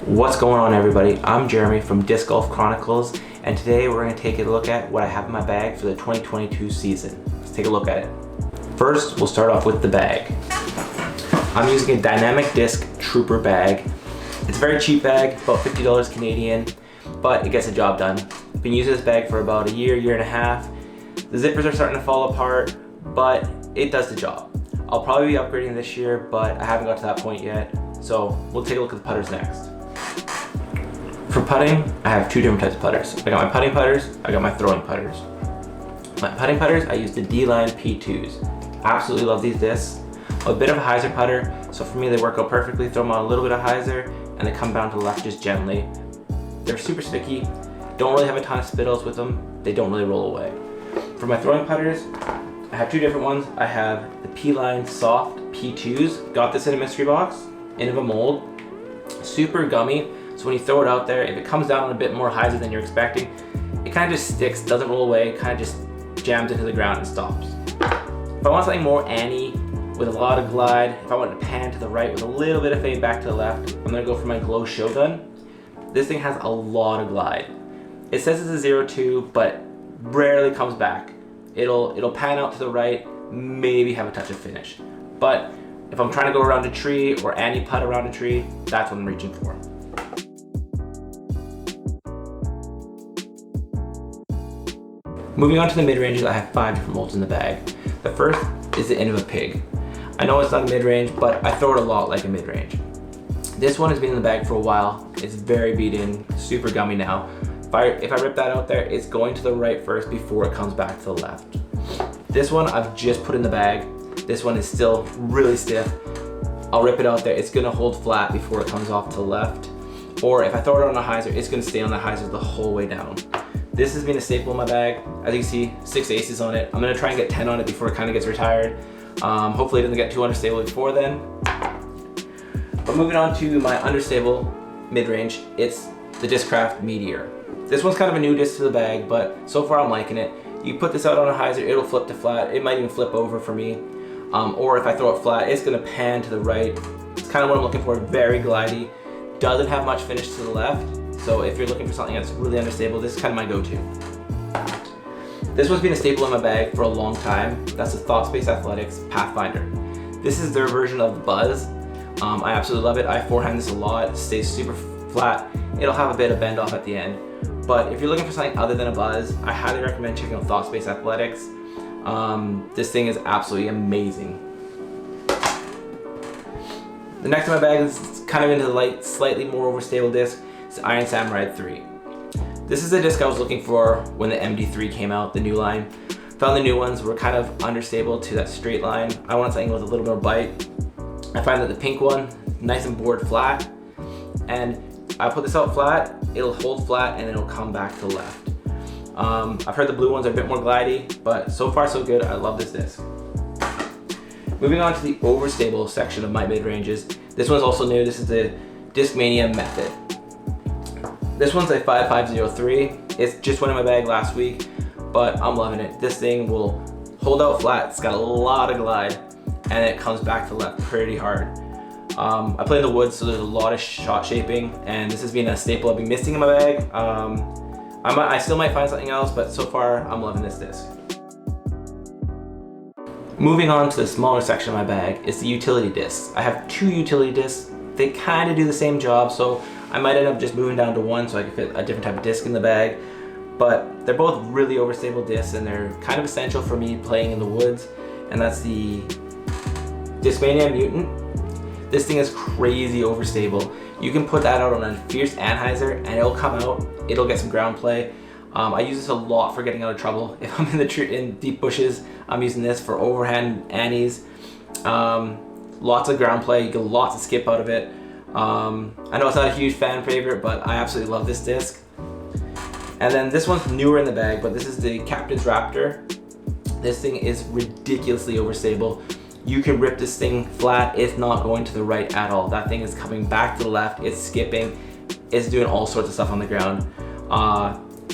What's going on, everybody? I'm Jeremy from Disc Golf Chronicles, and today we're going to take a look at what I have in my bag for the 2022 season. Let's take a look at it. First, we'll start off with the bag. I'm using a Dynamic Disc Trooper bag. It's a very cheap bag, about $50 Canadian, but it gets the job done. I've been using this bag for about a year and a half. The zippers are starting to fall apart, but it does the job. I'll probably be upgrading this year, but I haven't got to that point yet, so we'll take a look at the putters next. For putting, I have two different types of putters. I got my putting putters, I got my throwing putters. My putting putters, I use the D-Line P2s. Absolutely love these discs. I'm a bit of a hyzer putter, so for me they work out perfectly. Throw them on a little bit of hyzer, and they come down to the left just gently. They're super sticky, don't really have a ton of spittles with them, they don't really roll away. For my throwing putters, I have two different ones. I have the P-Line Soft P2s. Got this in a mystery box, in a mold. Super gummy. So when you throw it out there, if it comes down on a bit more hyzer than you're expecting, it kind of just sticks, doesn't roll away, kind of just jams into the ground and stops. If I want something more Annie with a lot of glide, if I want to pan to the right with a little bit of fade back to the left, I'm gonna go for my Glow Shogun. This thing has a lot of glide. It says it's a 0.2, but rarely comes back. It'll pan out to the right, maybe have a touch of finish. But if I'm trying to go around a tree or Annie putt around a tree, that's what I'm reaching for. Moving on to the mid-ranges, I have 5 different molds in the bag. The first is the Innova Pig. I know it's not a mid-range, but I throw it a lot like a mid-range. This one has been in the bag for a while. It's very beat in, super gummy now. If I rip that out there, it's going to the right first before it comes back to the left. This one I've just put in the bag. This one is still really stiff. I'll rip it out there. It's gonna hold flat before it comes off to the left. Or if I throw it on a hyzer, it's gonna stay on the hyzer the whole way down. This has been a staple in my bag. As you can see, 6 aces on it. I'm gonna try and get 10 on it before it kind of gets retired. Hopefully it doesn't get too understable before then. But moving on to my understable mid-range, it's the Discraft Meteor. This one's kind of a new disc to the bag, but so far I'm liking it. You put this out on a hyzer, it'll flip to flat. It might even flip over for me. Or if I throw it flat, it's gonna pan to the right. It's kind of what I'm looking for, very glidey. Doesn't have much finish to the left. So if you're looking for something that's really understable, this is kind of my go-to. This one's been a staple in my bag for a long time. That's the ThoughtSpace Athletics Pathfinder. This is their version of the Buzz. I absolutely love it. I forehand this a lot. It stays super flat. It'll have a bit of bend off at the end. But if you're looking for something other than a Buzz, I highly recommend checking out ThoughtSpace Athletics. This thing is absolutely amazing. The next in my bag is kind of into the light, slightly more overstable disc. It's the Iron Samurai 3. This is the disc I was looking for when the MD3 came out, the new line. Found the new ones were kind of understable to that straight line. I wanted something with a little more bite. I find that the pink one, nice and bored flat. And I put this out flat, it'll hold flat and it'll come back to the left. I've heard the blue ones are a bit more glidey, but so far so good. I love this disc. Moving on to the overstable section of my mid-ranges. This one's also new. This is the Discmania Method. This one's a 5503. It's just went in my bag last week, but I'm loving it. This thing will hold out flat. It's got a lot of glide, and it comes back to left pretty hard. I play in the woods, so there's a lot of shot shaping, and this has been a staple I've been missing in my bag. I still might find something else, but so far I'm loving this disc. Moving on to the smaller section of my bag is the utility discs. I have 2 utility discs. They kind of do the same job, so I might end up just moving down to 1 so I can fit a different type of disc in the bag. But they're both really overstable discs, and they're kind of essential for me playing in the woods, and that's the Discmania Mutant. This thing is crazy overstable. You can put that out on a Fierce Anheuser and it'll come out, it'll get some ground play. I use this a lot for getting out of trouble. If I'm in deep bushes, I'm using this for overhand Annies. Lots of ground play, you get lots of skip out of it. I know it's not a huge fan favorite, but I absolutely love this disc. And then this one's newer in the bag, but this is the Captain's Raptor. This thing is ridiculously overstable. You can rip this thing flat, it's not going to the right at all. That thing is coming back to the left, it's skipping, it's doing all sorts of stuff on the ground.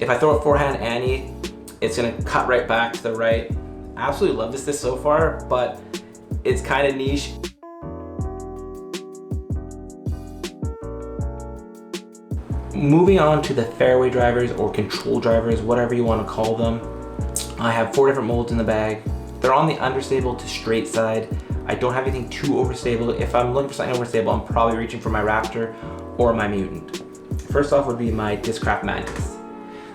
If I throw a forehand Annie, it's gonna cut right back to the right. I absolutely love this disc so far, but it's kind of niche. Moving on to the fairway drivers or control drivers, whatever you want to call them. I have 4 different molds in the bag. They're on the understable to straight side. I don't have anything too overstable. If I'm looking for something overstable, I'm probably reaching for my Raptor or my Mutant. First off would be my Discraft Mantis.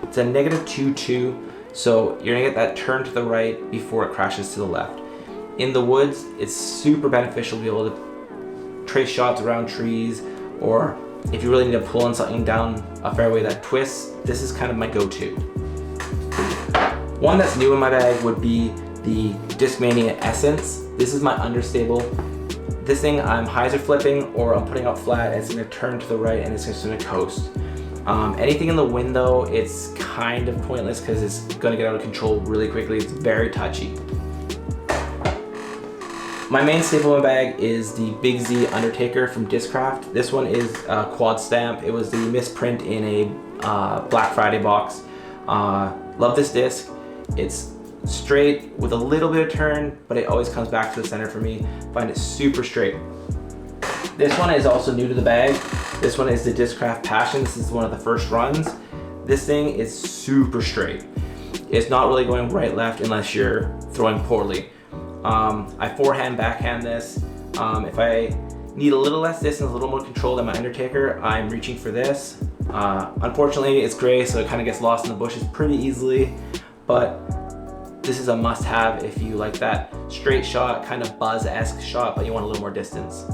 It's a -2.2, so you're gonna get that turn to the right before it crashes to the left. In the woods, it's super beneficial to be able to trace shots around trees, or if you really need to pull on something down a fairway that twists, this is kind of my go-to. One that's new in my bag would be the Discmania Essence. This is my understable. This thing I'm hyzer flipping or I'm putting out flat, and it's gonna turn to the right and it's just gonna coast. Anything in the wind though, it's kind of pointless because it's gonna get out of control really quickly. It's very touchy. My main staple in my bag is the Big Z Undertaker from Discraft. This one is a quad stamp. It was the misprint in a Black Friday box. Love this disc. It's straight with a little bit of turn, but it always comes back to the center for me. Find it super straight. This one is also new to the bag. This one is the Discraft Passion. This is one of the first runs. This thing is super straight. It's not really going right left unless you're throwing poorly. I forehand backhand this. If I need a little less distance, a little more control than my Undertaker, I'm reaching for this. Unfortunately, it's gray, so it kind of gets lost in the bushes pretty easily, but this is a must-have if you like that straight shot, kind of buzz-esque shot, but you want a little more distance.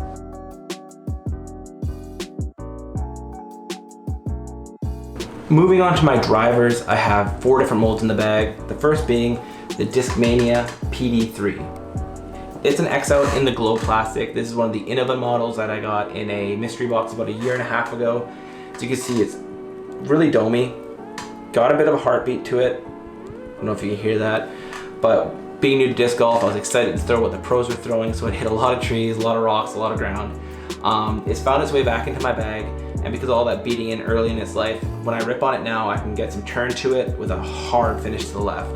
Moving on to my drivers, I have 4 different molds in the bag. The first being the Discmania PD3. It's an X out in the glow plastic. This is one of the Innova models that I got in a mystery box about 1.5 years ago. As you can see, it's really domey. Got a bit of a heartbeat to it. I don't know if you can hear that, but being new to disc golf, I was excited to throw what the pros were throwing, so it hit a lot of trees, a lot of rocks, a lot of ground. It's found its way back into my bag, and because of all that beating in early in its life, when I rip on it now, I can get some turn to it with a hard finish to the left.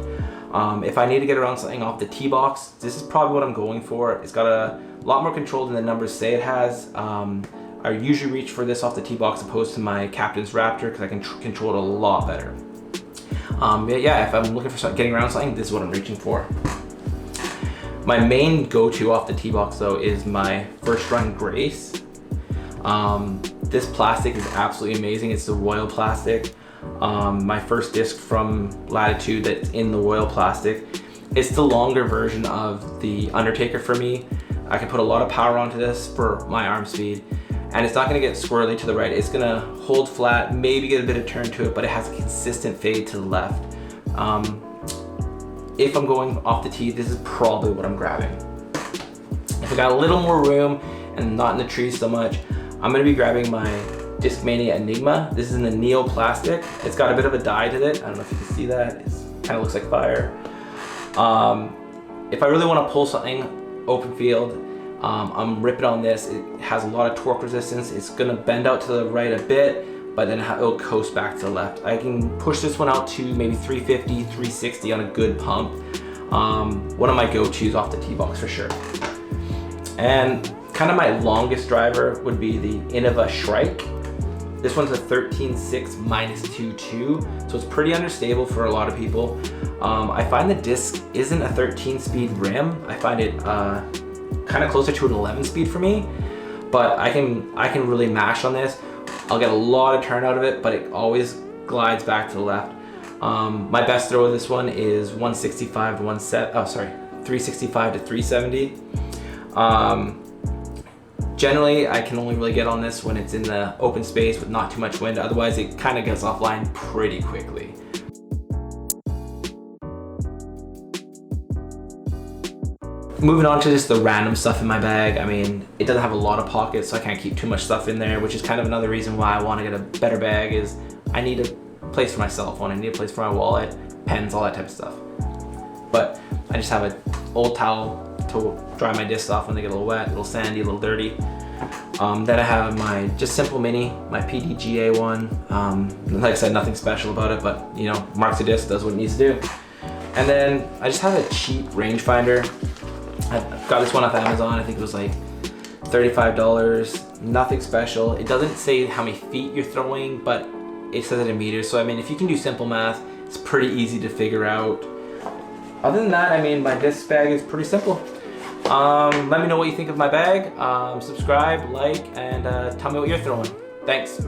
If I need to get around something off the tee box, this is probably what I'm going for. It's got a lot more control than the numbers say it has. I usually reach for this off the tee box opposed to my Captain's Raptor because I can control it a lot better. Yeah, if I'm looking for something, getting around something, this is what I'm reaching for. My main go-to off the tee box though is my First Run Grace. This plastic is absolutely amazing. It's the Royal plastic. My first disc from Latitude that's in the Royal plastic. It's the longer version of the Undertaker for me. I can put a lot of power onto this for my arm speed, and it's not gonna get squirrely to the right. It's gonna hold flat, maybe get a bit of turn to it, but it has a consistent fade to the left. If I'm going off the tee, this is probably what I'm grabbing. If I got a little more room and not in the trees so much, I'm gonna be grabbing my Discmania Enigma. This is in the Neo plastic. It's got a bit of a dye to it. I don't know if you can see that. It kind of looks like fire. If I really want to pull something open field, I'm ripping on this. It has a lot of torque resistance. It's gonna bend out to the right a bit, but then it'll coast back to the left. I can push this one out to maybe 350, 360 on a good pump. One of my go-tos off the tee box for sure. And kind of my longest driver would be the Innova Shrike. This one's a 13.6 -2.2, so it's pretty understable for a lot of people. I find the disc isn't a 13 speed rim. I find it kind of closer to an 11 speed for me, but I can really mash on this. I'll get a lot of turn out of it, but it always glides back to the left. My best throw of this one is 365 to 370. Generally, I can only really get on this when it's in the open space with not too much wind. Otherwise, it kind of gets offline pretty quickly. Moving on to just the random stuff in my bag. I mean, it doesn't have a lot of pockets, so I can't keep too much stuff in there, which is kind of another reason why I want to get a better bag. Is I need a place for my cell phone, I need a place for my wallet, pens, all that type of stuff. But I just have an old towel to dry my discs off when they get a little wet, a little sandy, a little dirty. Then I have my just simple mini, my PDGA one. Like I said, nothing special about it, but you know, Marks the Disc does what it needs to do. And then I just have a cheap rangefinder. I got this one off Amazon. I think it was like $35. Nothing special. It doesn't say how many feet you're throwing, but it says it in meters. So I mean, if you can do simple math, it's pretty easy to figure out. Other than that, I mean, my disc bag is pretty simple. Let me know what you think of my bag. Subscribe, like, and tell me what you're throwing. Thanks.